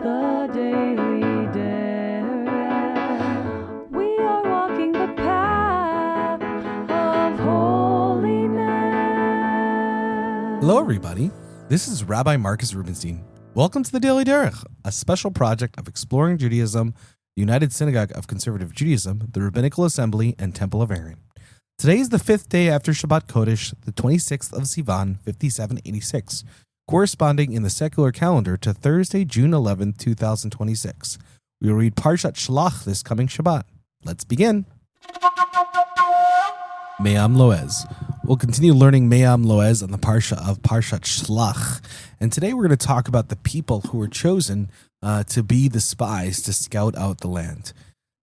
The Daily Derech. We are walking the path of holiness. Hello, everybody. This is Rabbi Marcus Rubenstein. Welcome to the Daily Derech, a special project of Exploring Judaism, the United Synagogue of Conservative Judaism, the Rabbinical Assembly, and Temple of Aaron. Today is the 5th day after Shabbat Kodesh, the 26th of Sivan, 5786, corresponding in the secular calendar to Thursday, June 11, 2026. We will read Parashat Shlach this coming Shabbat. Let's begin. Me'am Loez. We'll continue learning Me'am Loez on the Parsha of Parashat Shlach. And today we're going to talk about the people who were chosen to be the spies to scout out the land.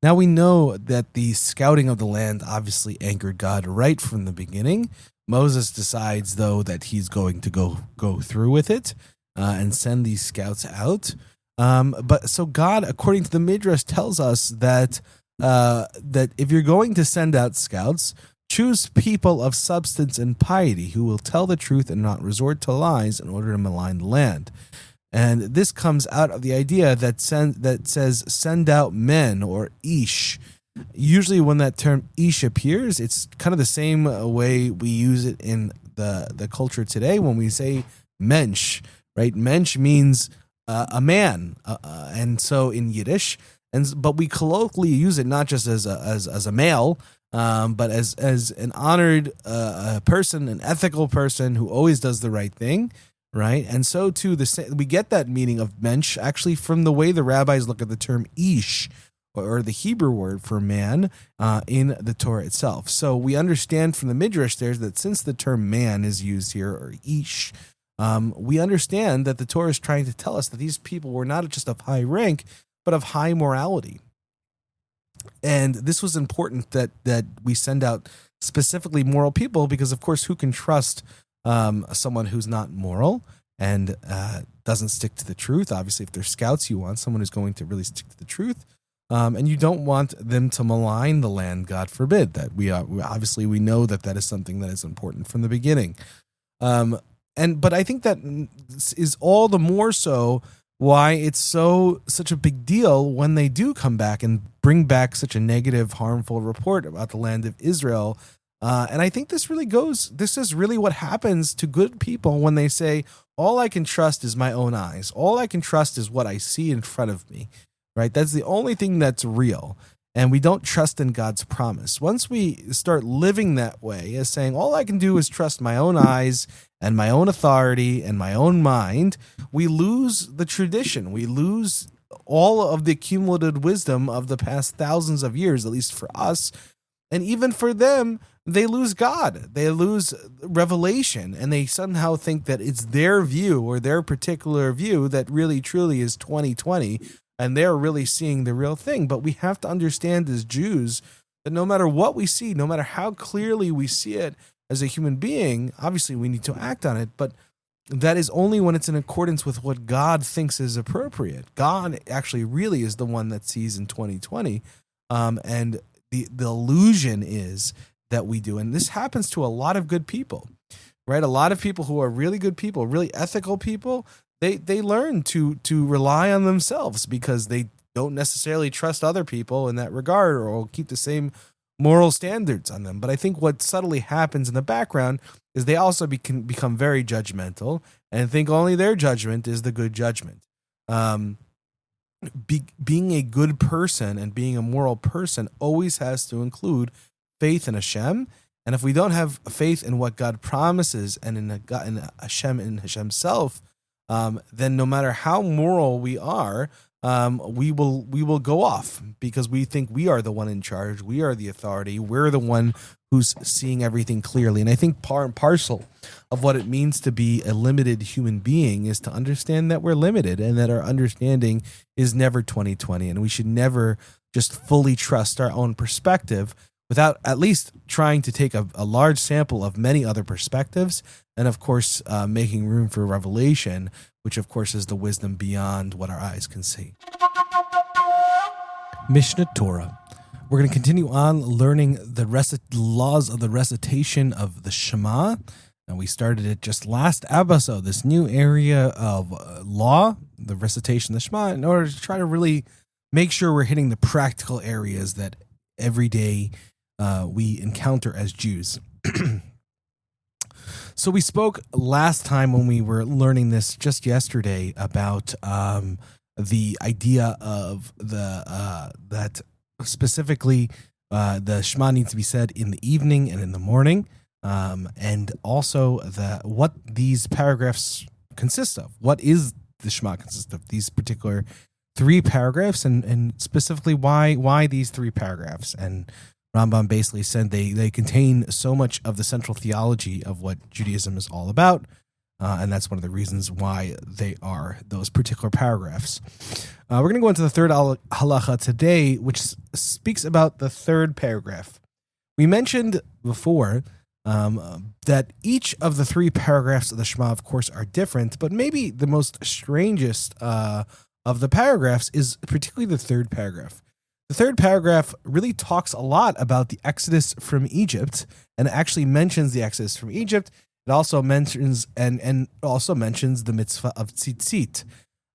Now we know that the scouting of the land obviously angered God right from the beginning. Moses decides, though, that he's going to go through with it and send these scouts out. But so God, according to the Midrash, tells us that if you're going to send out scouts, choose people of substance and piety who will tell the truth and not resort to lies in order to malign the land. And this comes out of the idea that says send out men, or ish. Usually when that term ish appears, it's kind of the same way we use it in the culture today when we say Mentch, right? Mentch means a man. And so in Yiddish, but we colloquially use it not just as a male, but as an honored person, an ethical person who always does the right thing. Right, and so too, we get that meaning of mensch actually from the way the rabbis look at the term ish, or the Hebrew word for man, in the Torah itself. So we understand from the Midrash there that since the term man is used here, or ish, we understand that the Torah is trying to tell us that these people were not just of high rank, but of high morality. And this was important that we send out specifically moral people, because of course, who can trust someone who's not moral and doesn't stick to the truth? Obviously, if they're scouts, you want someone who's going to really stick to the truth, and you don't want them to malign the land. God forbid that. We know that is something that is important from the beginning. But I think that is all the more so why it's such a big deal when they do come back and bring back such a negative, harmful report about the land of Israel. And I think this is really what happens to good people when they say, all I can trust is my own eyes. All I can trust is what I see in front of me, right? That's the only thing that's real. And we don't trust in God's promise. Once we start living that way, as saying, all I can do is trust my own eyes and my own authority and my own mind, we lose the tradition. We lose all of the accumulated wisdom of the past thousands of years, at least for us. And even for them, they lose God, they lose revelation, and they somehow think that it's their view or their particular view that really truly is 2020, and they're really seeing the real thing. But we have to understand as Jews that no matter what we see, no matter how clearly we see it as a human being, obviously we need to act on it, but that is only when it's in accordance with what God thinks is appropriate. God actually really is the one that sees in 2020, and the illusion is that we do. And this happens to a lot of good people, right? A lot of people who are really good people, really ethical people, they learn to rely on themselves because they don't necessarily trust other people in that regard, or will keep the same moral standards on them. But I think what subtly happens in the background is they also become very judgmental and think only their judgment is the good judgment. Being a good person and being a moral person always has to include faith in Hashem, and if we don't have faith in what God promises and in Hashem and Hashem Self, then no matter how moral we are, we will go off because we think we are the one in charge, we are the authority, we're the one who's seeing everything clearly. And I think part and parcel of what it means to be a limited human being is to understand that we're limited and that our understanding is never 2020, and we should never just fully trust our own perspective without at least trying to take a large sample of many other perspectives, and of course making room for revelation, which of course is the wisdom beyond what our eyes can see. Mishnah Torah. We're going to continue on learning the laws of the recitation of the Shema. And we started it just last episode, this new area of law the recitation of the Shema in order to try to really make sure we're hitting the practical areas that every day we encounter as Jews. So we spoke last time when we were learning this just yesterday about the idea of that specifically the Shema needs to be said in the evening and in the morning, and also what these paragraphs consist of. What is the Shema consist of? These particular 3 paragraphs, and specifically why these 3 paragraphs. And Rambam basically said they contain so much of the central theology of what Judaism is all about, and that's one of the reasons why they are those particular paragraphs. We're going to go into the third halacha today, which speaks about the third paragraph. We mentioned before that each of the 3 paragraphs of the Shema, of course, are different, but maybe the most strangest of the paragraphs is particularly the third paragraph. The third paragraph really talks a lot about the Exodus from Egypt, and actually mentions the Exodus from Egypt. It also mentions and also mentions the mitzvah of tzitzit,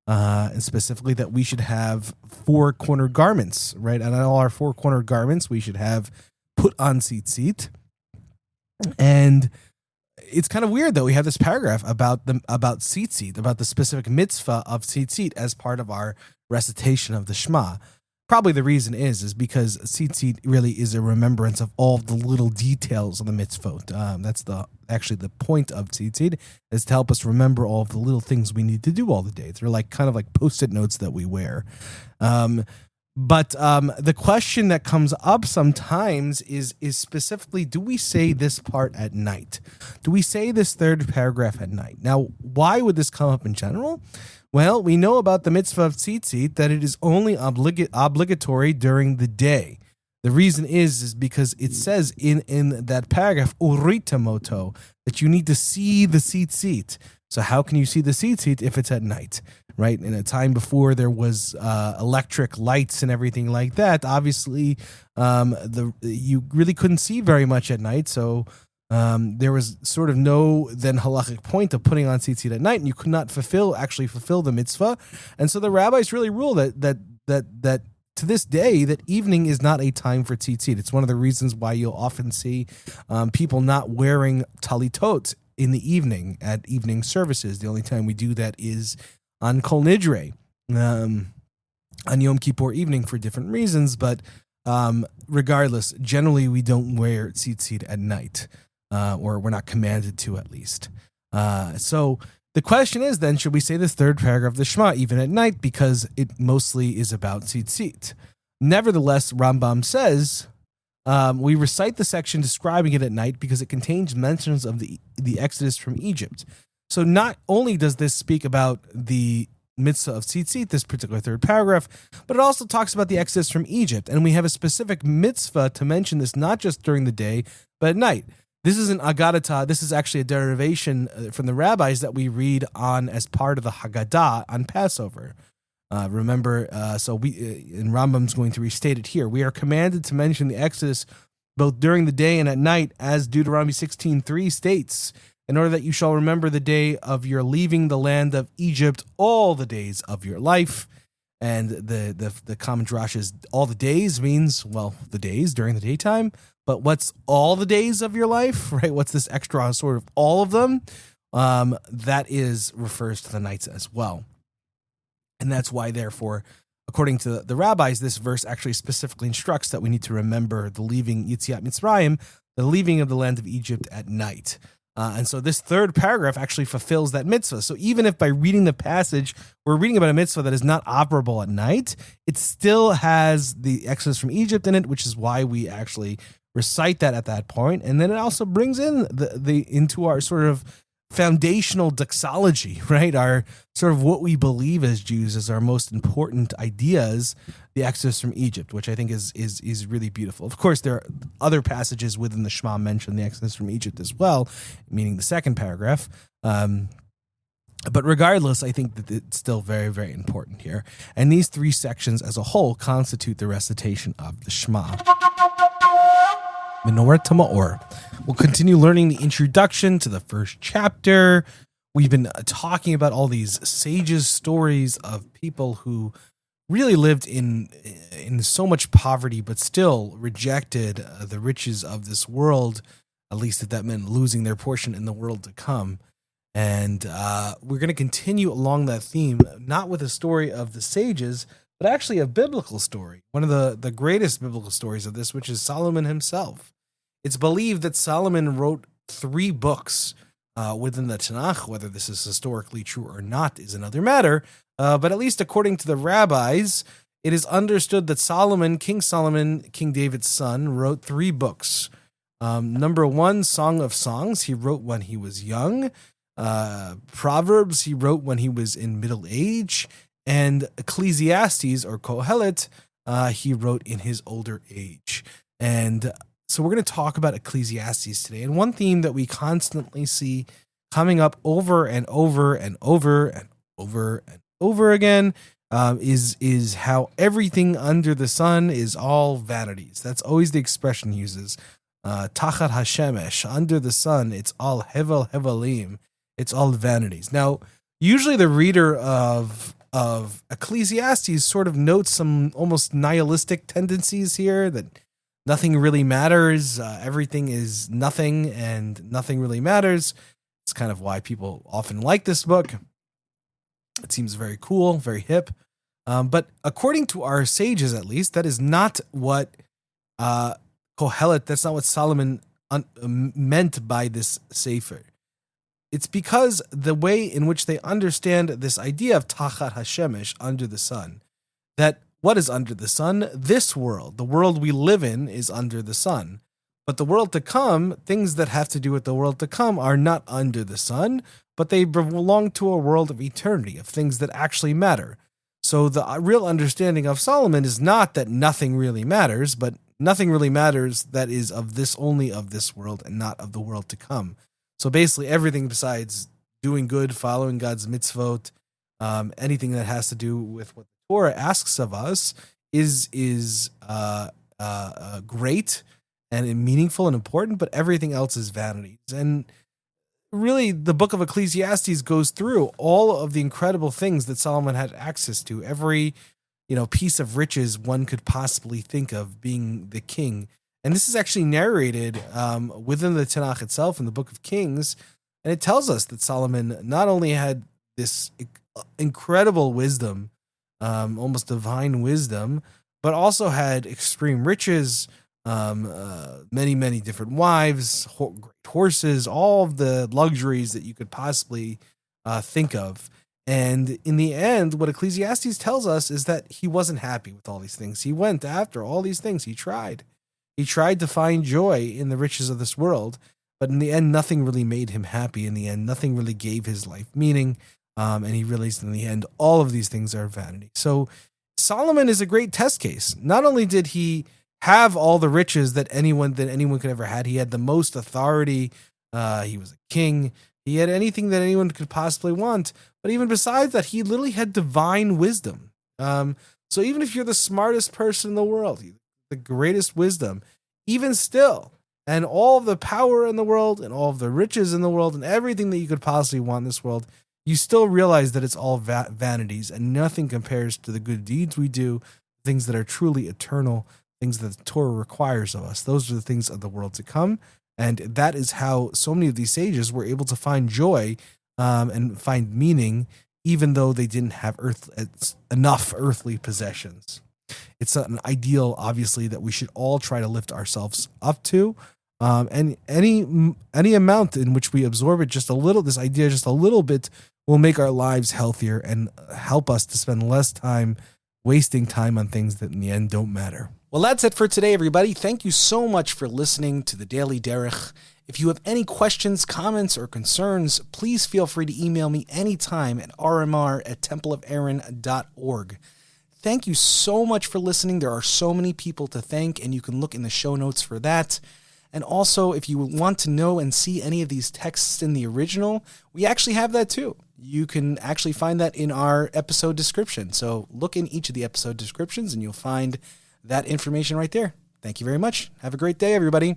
and specifically that we should have 4-cornered garments, right? And on all our 4-cornered garments, we should have put on tzitzit. And it's kind of weird that we have this paragraph about tzitzit, about the specific mitzvah of tzitzit as part of our recitation of the Shema. Probably the reason is because tzitzit really is a remembrance of all the little details of the mitzvot. That's actually the point of tzitzit, is to help us remember all of the little things we need to do all the day. They're kind of like Post-it notes that we wear. But the question that comes up sometimes is specifically, do we say this part at night? Do we say this third paragraph at night? Now, why would this come up in general? Well, we know about the mitzvah of tzitzit that it is only obligatory during the day. The reason is because it says in that paragraph, urita moto, that you need to see the tzitzit. So how can you see the tzitzit if it's at night, right? In a time before there was electric lights and everything like that, obviously you really couldn't see very much at night. So there was sort of no then halachic point of putting on tzitzit at night, and you could not fulfill the mitzvah. And so the rabbis really rule that to this day, that evening is not a time for tzitzit. It's one of the reasons why you'll often see people not wearing talitot in the evening at evening services. The only time we do that is on Kol Nidre, on Yom Kippur evening for different reasons. But regardless, generally we don't wear tzitzit at night, or we're not commanded to, at least. So the question is then, should we say this third paragraph of the Shema even at night, because it mostly is about tzitzit? Nevertheless, Rambam says, we recite the section describing it at night because it contains mentions of the Exodus from Egypt. So not only does this speak about the mitzvah of tzitzit, this particular third paragraph, but it also talks about the Exodus from Egypt. And we have a specific mitzvah to mention this not just during the day, but at night. This is an agadata. This is actually a derivation from the rabbis that we read on as part of the Haggadah on Passover. Remember, and Rambam's going to restate it here. We are commanded to mention the Exodus both during the day and at night, as Deuteronomy 16:3 states, in order that you shall remember the day of your leaving the land of Egypt all the days of your life. And the common drash is all the days means, well, the days during the daytime. But what's all the days of your life, right? What's this extra sort of all of them? That refers to the nights as well. And that's why, therefore, according to the rabbis, this verse actually specifically instructs that we need to remember the leaving Yetziat Mitzrayim, the leaving of the land of Egypt at night. And so this third paragraph actually fulfills that mitzvah. So even if by reading the passage, we're reading about a mitzvah that is not operable at night, it still has the Exodus from Egypt in it, which is why we actually recite that at that point. And then it also brings in into our sort of foundational doxology, right? Our sort of what we believe as Jews as our most important ideas, the Exodus from Egypt, which I think is really beautiful. Of course, there are other passages within the Shema mention the Exodus from Egypt as well, meaning the second paragraph. But regardless, I think that it's still very, very important here. And these 3 sections as a whole constitute the recitation of the Shema. Menorat HaMaor. We'll continue learning the introduction to the first chapter. We've been talking about all these sages' stories of people who really lived in so much poverty, but still rejected the riches of this world. At least if that meant losing their portion in the world to come. And we're going to continue along that theme, not with a story of the sages, but actually a biblical story. One of the greatest biblical stories of this, which is Solomon himself. It's believed that Solomon wrote 3 books within the Tanakh. Whether this is historically true or not is another matter. But at least according to the rabbis, it is understood that King Solomon, King David's son, wrote 3 books. Number 1, Song of Songs, he wrote when he was young. Proverbs, he wrote when he was in middle age. And Ecclesiastes, or Kohelet, he wrote in his older age. And so we're going to talk about Ecclesiastes today. And one theme that we constantly see coming up over and over and over and over and over again is how everything under the sun is all vanities. That's always the expression he uses. Tachat hashemesh, under the sun, it's all hevel hevelim. It's all vanities. Now, usually the reader of Ecclesiastes sort of notes some almost nihilistic tendencies here, that nothing really matters, everything is nothing, and nothing really matters. It's kind of why people often like this book. It seems very cool, very hip. But according to our sages, at least, that is not what Kohelet, that's not what Solomon meant by this sefer. It's because the way in which they understand this idea of Tachat Hashemesh, under the sun, that what is under the sun? This world, the world we live in, is under the sun. But the world to come, things that have to do with the world to come, are not under the sun, but they belong to a world of eternity, of things that actually matter. So the real understanding of Solomon is not that nothing really matters, but nothing really matters that is of this, only of this world, and not of the world to come. So basically everything besides doing good, following God's mitzvot, anything that has to do with what the Torah asks of us is great and meaningful and important, but everything else is vanities. And really, the book of Ecclesiastes goes through all of the incredible things that Solomon had access to. Every, piece of riches one could possibly think of, being the king. And this is actually narrated within the Tanakh itself in the book of Kings. And it tells us that Solomon not only had this incredible wisdom, almost divine wisdom, but also had extreme riches, many, many different wives, great horses, all of the luxuries that you could possibly think of. And in the end, what Ecclesiastes tells us is that he wasn't happy with all these things. He went after all these things. He tried to find joy in the riches of this world, but in the end, nothing really made him happy. In the end, nothing really gave his life meaning. And he realized in the end, all of these things are vanity. So Solomon is a great test case. Not only did he have all the riches that anyone could ever had, he had the most authority. He was a king. He had anything that anyone could possibly want. But even besides that, he literally had divine wisdom. So even if you're the smartest person in the world, the greatest wisdom, even still, and all of the power in the world and all of the riches in the world and everything that you could possibly want in this world, you still realize that it's all vanities, and nothing compares to the good deeds we do, things that are truly eternal, things that the Torah requires of us. Those are the things of the world to come. And that is how so many of these sages were able to find joy and find meaning, even though they didn't have enough earthly possessions. It's an ideal, obviously, that we should all try to lift ourselves up to. And any amount in which we absorb it just a little, this idea just a little bit, will make our lives healthier and help us to spend less time wasting time on things that in the end don't matter. Well, that's it for today, everybody. Thank you so much for listening to the Daily Derech. If you have any questions, comments, or concerns, please feel free to email me anytime at rmr@templeofaaron.org. Thank you so much for listening. There are so many people to thank, and you can look in the show notes for that. And also, if you want to know and see any of these texts in the original, we actually have that too. You can actually find that in our episode description. So look in each of the episode descriptions and you'll find that information right there. Thank you very much. Have a great day, everybody.